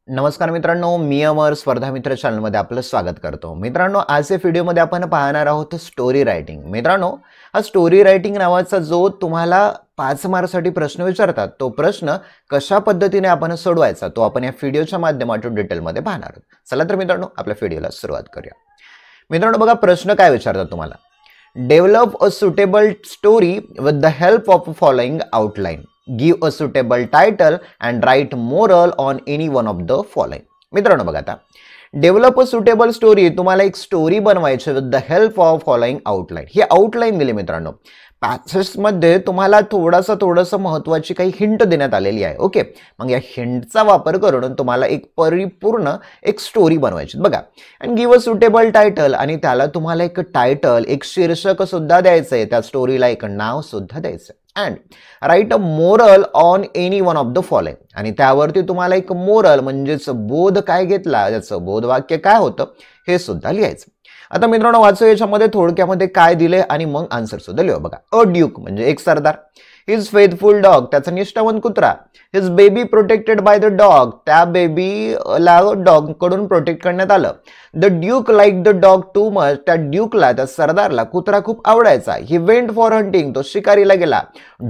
नमस्कार मित्रांनो, मी अमर स्पर्धा मित्र चॅनलमध्ये आपलं स्वागत करतो. मित्रांनो, आज या व्हिडिओमध्ये आपण पाहणार आहोत स्टोरी रायटिंग. मित्रांनो, हा स्टोरी रायटिंग नावाचा जो तुम्हाला 5 मार्कसाठी प्रश्न विचारतात, तो प्रश्न कशा पद्धतीने आपण सोडवायचा तो आपण या व्हिडिओच्या माध्यमातून डिटेलमध्ये पाहणार आहोत. चला तर मित्रांनो, आपल्या व्हिडिओला सुरुवात करूया. मित्रांनो बघा, प्रश्न काय विचारतात तुम्हाला. Develop a suitable story with the help of following outline. Give a suitable title and write moral on any one of the following. मित्रांनो बघा, आता डेव्हलप अ सुटेबल स्टोरी, तुम्हाला एक स्टोरी बनवायची with the help of following outline. He outline दिली मित्रांनो. पॅसेजमध्ये तुम्हाला थोडंसं महत्त्वाची काही हिंट देण्यात आलेली आहे. ओके, मग या हिंटचा वापर करून तुम्हाला एक परिपूर्ण एक स्टोरी बनवायची. बघा, and give a suitable title, आणि त्याला तुम्हाला एक टायटल, एक शीर्षक सुद्धा द्यायचं आहे, त्या स्टोरीला एक नाव सुद्धा द्यायचं आहे. And write a moral on any one of the following, आणि त्यावरती तुम्हाला एक मोरल म्हणजेच बोध काय घेतला, त्याचं बोधवाक्य काय होतं हे सुद्धा लिहायचं. आता मित्रांनो, वाचू याच्यामध्ये थोडक्यामध्ये काय दिले आणि मग आन्सर सुद्धा लिहू. बघा, अ ड्यूक म्हणजे एक सरदार. हिज फेथफुल डॉग, त्याचा निष्ठावंत कुत्रा. His baby protected by the dog, त्या बेबीला डॉग कडून प्रोटेक्ट करण्यात आलं. The Duke like the dog too much, त्या ड्यूकला, त्या सरदारला कुत्रा खूप आवडायचा. ही वेंट फॉर हंटिंग, तो शिकारीला गेला.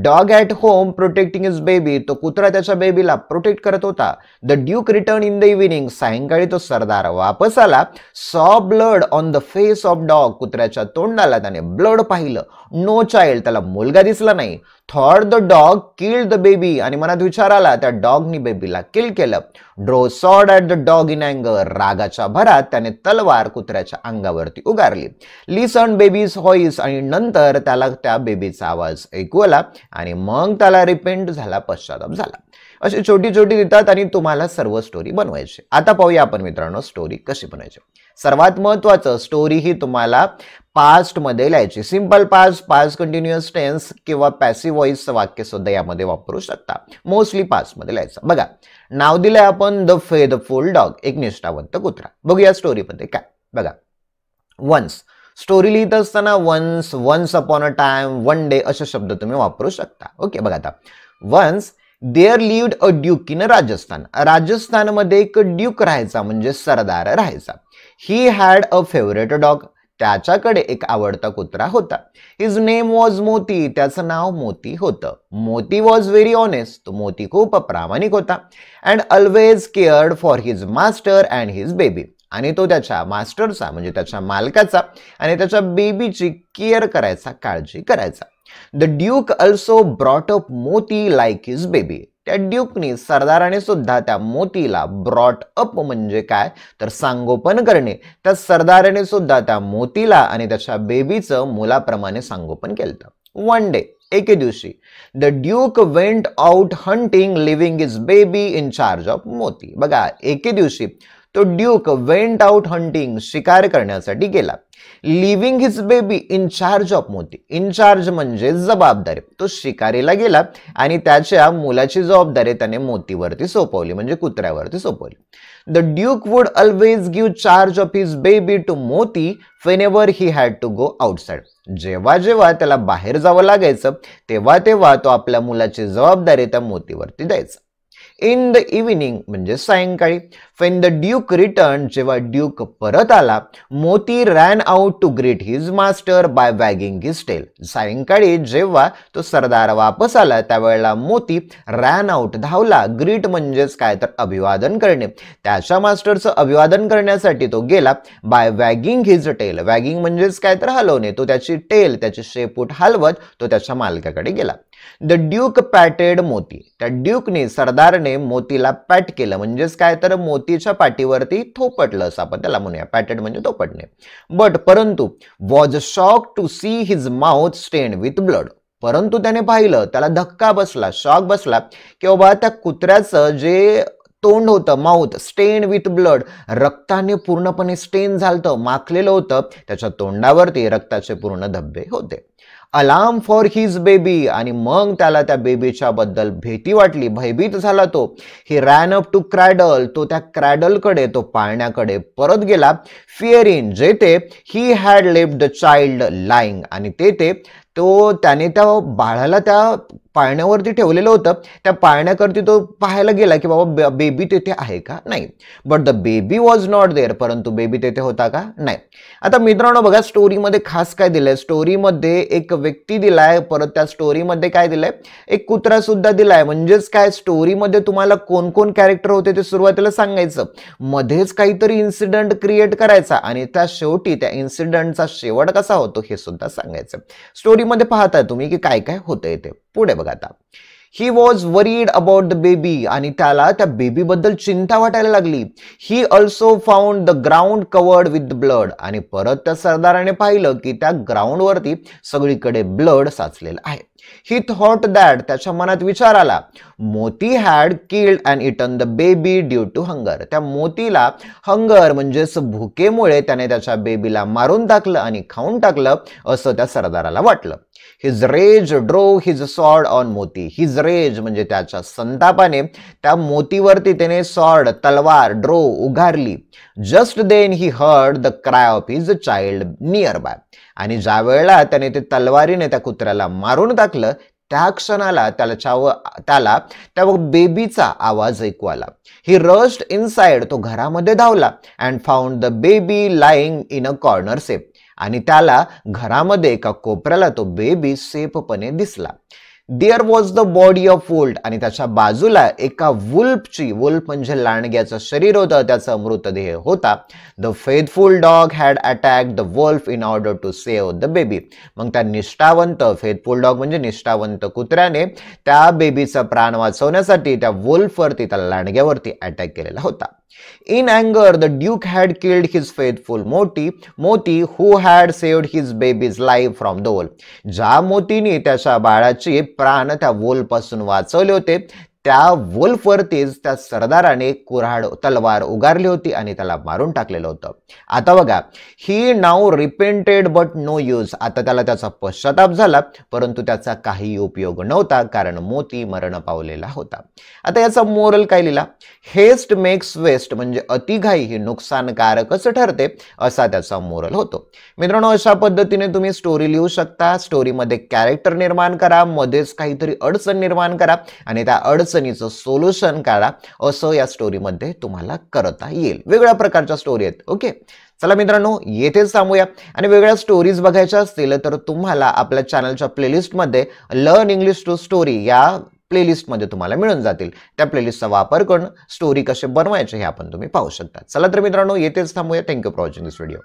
Dog at home protecting his baby, तो कुत्रा त्याच्या बेबीला प्रोटेक्ट करत होता. The duke return in the evening, सायंकाळी तो सरदार वापस आला. Saw blood on the face of dog, कुत्र्याच्या तोंडाला त्याने ब्लड पाहिलं. नो चाइल्ड, त्याला मुलगा दिसला नाही. Thought the dog killed the baby, आणि मनात विचार आला त्या डॉगनी बेबीला किल केलं. Drew sword at the dog in अँगर, रागाच्या भरात त्याने तलवार कुत्र्याच्या अंगावरती उगारली. लिसन बेबीज व्हॉइस, आणि नंतर त्याला त्या बेबीचा आवाज ऐकू आला आणि मग त्याला रिपेंट झाला, पश्चाताप झाला. अशी छोटी छोटी देतात आणि तुम्हाला सर्व स्टोरी बनवायची. आता पाहूया आपण मित्रांनो स्टोरी कशी बनवायची. सर्वात महत्त्वाचं, स्टोरी ही तुम्हाला पास्ट मध्ये लिहायची. Simple past, past continuous tense किंवा पॅसिव्ह व्हॉइसचं वाक्य सुद्धा यामध्ये वापरू शकता. मोस्टली पास्ट मध्ये लिहायचं. बघा, नाव दिलंय आपण द फेथफुल डॉग, एक निष्ठावंत कुत्रा. बघूया स्टोरीमध्ये काय. बघा, वन्स, स्टोरी लिहित असताना once, once upon a time, one day असे शब्द तुम्ही वापरू शकता. ओके, बघा आता, once there lived a duke in Rajasthan. राजस्थानमध्ये एक ड्यूक राहायचा, म्हणजे सरदार राहायचा. He had a favourite dog, त्याच्याकडे एक आवडता कुत्रा होता. हिज नेम वॉज मोती, त्याचं नाव मोती होतं. मोती वॉज व्हेरी ऑनेस्ट, तो मोती खूप प्रामाणिक होता. And always cared for his master and his baby, आणि तो त्याच्या मास्टरचा म्हणजे त्याच्या मालकाचा आणि त्याच्या बेबीची केअर करायचा, काळजी करायचा. The Duke also brought up मोती लाईक हिज बेबी. त्या ड्यूकनी, सरदाराने सुद्धा त्या मोतीला ब्रॉट अप म्हणजे काय तर संगोपन करणे. त्या सरदाराने सुद्धा त्या मोतीला आणि त्याच्या बेबीचं मुलाप्रमाणे संगोपन केलं. वन डे, एके दिवशी, the Duke went out hunting living his baby in charge of मोती. बघा, एके दिवशी तो ड्यूक वेंट आउट हंटिंग, शिकार करण्यासाठी गेला. Living his baby in charge of मोती, इन चार्ज म्हणजे जबाबदारी. तो शिकारीला गेला आणि त्याच्या मुलाची जबाबदारी त्याने मोतीवरती सोपवली, म्हणजे कुत्र्यावरती सोपवली. The duke would always give charge of his baby to Moti whenever he had to go outside. जेव्हा जेव्हा त्याला बाहेर जावं लागायचं तेव्हा तेव्हा तो आपल्या मुलाची जबाबदारी त्या मोतीवरती द्यायचा. इन द इव्हिनिंग म्हणजे सायंकाळी, व्हेन द ड्यूक रिटर्न, जेव्हा ड्यूक परत आला, Moti ran out to greet his master by wagging his tail. सायंकाळी जेव्हा तो सरदार वापस आला त्यावेळेला मोती रॅन आउट, धावला. ग्रीट म्हणजेच काय तर अभिवादन करणे. त्याच्या मास्टरचं अभिवादन करण्यासाठी तो गेला. By wagging his tail, wagging म्हणजेच काय तर हलवणे. तो त्याची टेल, त्याची शेपूट हलवत तो त्याच्या मालकाकडे गेला. द ड्यूक पॅटेड मोती, त्या ड्यूकने, सरदारने मोतीला पॅट केलं, म्हणजेच काय तर मोतीच्या पाठीवरती थोपटलं असं आपण त्याला म्हणूया. पॅटेड म्हणजे थोपटणे. बट, परंतु, was shock to see his mouth stained with blood. परंतु त्याने पाहिलं, त्याला धक्का बसला, शॉक बसला की बाबा त्या कुत्र्याचं जे तोंड होतं, माउथ स्टेन विथ ब्लड, रक्ताने पूर्णपणे स्टेन झालतं, माखलेलं होतं. त्याच्या तोंडावरती रक्ताचे पूर्ण धब्बे होते. अलार्म फॉर हिज बेबी, आणि मग त्याला त्या बेबीच्या बद्दल भीती वाटली, भयभीत झाला तो. ही रॅन अप टू क्रॅडल, तो त्या क्रॅडलकडे, तो पाळण्याकडे परत गेला. फिअरिंग, जेथे he had left the child lying, आणि तेथे त्याने त्या बाळाला त्या पाळण्यावरती ठेवलेलं होतं, त्या पाळण्यावरती तो पाहायला गेला की बाबा बेबी तेथे आहे का, नाही. But the baby was not there, परंतु बेबी तेथे होता का, नाही. आता मित्रांनो बघा, स्टोरीमध्ये खास काय दिलंय, स्टोरीमध्ये एक व्यक्ती दिलाय, परत त्या स्टोरीमध्ये काय दिलंय, एक कुत्रा सुद्धा दिलाय. म्हणजेच काय, स्टोरीमध्ये तुम्हाला कोण कोण कॅरेक्टर होते ते सुरुवातीला सांगायचं, मध्येच काहीतरी इन्सिडेंट क्रिएट करायचा आणि त्या शेवटी त्या इन्सिडेंटचा शेवट कसा होतो हे सुद्धा सांगायचं. स्टोरीमध्ये पाहताय तुम्ही की काय काय होतंय ते. पुढे बघा आता, he was worried about the baby, आणि त्याला त्या बेबी बद्दल चिंता वाटायला लागली. He also found the ground covered with blood, आणि परत त्या सरदाराने पाहिलं की त्या ग्राउंडवरती सगळीकडे ब्लड साचलेलं आहे. ही थॉट दॅट, त्याच्या मनात विचार आला, Moti had killed and eaten the baby due to hunger, त्या मोतीला हंगर म्हणजेच भुकेमुळे त्याने त्याच्या बेबीला मारून टाकलं आणि खाऊन टाकलं असं त्या सरदाराला वाटलं. His rage drove his sword on Moti, his rage म्हणजे त्याच्या संतापाने त्या मोतीवरती त्याने सॉर्ड तलवार ड्रोव उगारली. Just then he heard the cry of his child nearby, आणि ज्या वेळेला त्याने ते तलवारीने त्या कुत्र्याला मारून टाकलं त्या क्षणाला त्याला त्या बेबीचा आवाज ऐकू आला. ही रश्ड इनसाइड, तो घरामध्ये धावला, and found the baby lying in a corner safe, आणि त्याला घरामध्ये एका कोपऱ्याला तो बेबी सेफपणे दिसला. There was the body of wolf, आणि त्याच्या बाजूला एका वुल्फची, वुल्फ म्हणजे लांडग्याचं शरीर होतं, त्याचा मृतदेह होता. The faithful dog had attacked the wolf in order to save the baby, मग त्या निष्ठावंत, फेथफुल डॉग म्हणजे निष्ठावंत कुत्र्याने त्या बेबीचा प्राण वाचवण्यासाठी त्या वुल्फवरती, त्या लांडग्यावरती अटॅक केलेला होता. In anger, the Duke had killed his faithful Moti, who had saved his baby's life from the wolf. ज्या मोतीने त्याच्या बाळाचे प्राण त्या वोल पासून वाचवले होते, त्या वोल्फवरतीच त्या सरदाराने कुऱ्हाड तलवार उगारली होती आणि त्याला मारून टाकलेलं होतं. आता बघा, ही नाव रिपेंटेड बट नो यूज, आता त्याला त्याचा पश्चाताप झाला परंतु त्याचा काही उपयोग नव्हता, कारण मोती मरण पावलेला होता. आता याचा मोरल काय लिहिला, हेस्ट मेक्स वेस्ट, म्हणजे अतिघाई ही नुकसानकारकच ठरते, असा त्याचा मोरल होतो. मित्रांनो, अशा पद्धतीने तुम्ही स्टोरी लिहू शकता. स्टोरीमध्ये कॅरेक्टर निर्माण करा, मध्येच काहीतरी अडचण निर्माण करा आणि त्या अडचणीचं सोल्युशन काढा, असं या स्टोरीमध्ये तुम्हाला करता येईल. वेगळ्या प्रकारच्या स्टोरी आहेत. ओके, चला मित्रांनो, येथेच थांबूया. आणि वेगळ्या स्टोरीज बघायच्या असतील तर तुम्हाला आपल्या चॅनलच्या प्लेलिस्टमध्ये लर्न इंग्लिश टू स्टोरी या प्लेलिस्टमध्ये तुम्हाला मिळून जातील. त्या प्लेलिस्टचा वापर करून स्टोरी कसे बनवायचे हे आपण तुम्ही पाहू शकता. चला तर मित्रांनो, येथेच थांबूया. Thank you for watching this video.